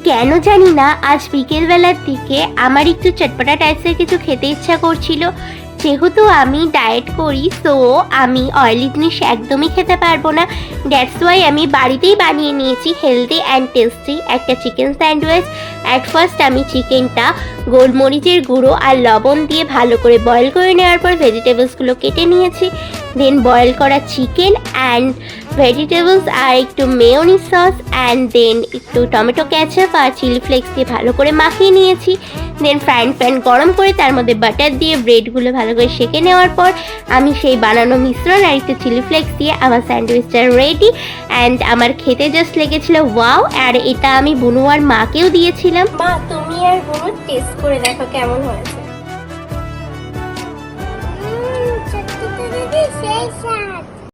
কেন জানি না আজ বিকেলবেলার দিকে আমার একটু চটপটা টাইপসের কিছু খেতে ইচ্ছা করছিল। যেহেতু আমি ডায়েট করি, তো আমি অয়েলি জিনিস একদমই খেতে পারবো না। দ্যাটস ওয়াই আমি বাড়িতেই বানিয়ে নিয়েছি হেলদি অ্যান্ড টেস্টি একটা চিকেন স্যান্ডউইচ। অ্যাট ফার্স্ট আমি চিকেনটা গোলমরিচের গুঁড়ো আর লবণ দিয়ে ভালো করে বয়েল করে নেওয়ার পর ভেজিটেবলসগুলো কেটে নিয়েছি। দেন বয়েল করা চিকেন অ্যান্ড ভেজিটেবলস আর একটু মেয়োনিজ সস অ্যান্ড দেন একটু টমেটো ক্যাচাপ আর চিলি ফ্লেক্স দিয়ে ভালো করে মাখিয়ে নিয়েছি। দেন ফ্রাইং প্যান গরম করে তার মধ্যে বাটার দিয়ে ব্রেডগুলো ভালো করে সেঁকে নেওয়ার পর আমি সেই বানানো মিশ্রণ আর একটু চিলি ফ্লেক্স দিয়ে আমার স্যান্ডউইচটা রেডি। অ্যান্ড আমার খেতে জাস্ট লেগেছিল ওয়াও। আর এটা আমি বুনু আর মাকেও দিয়েছিলাম। মা, তুমি আর বুনু টেস্ট করে দেখো কেমন হয়েছে। সত্যি তো দিদি সেই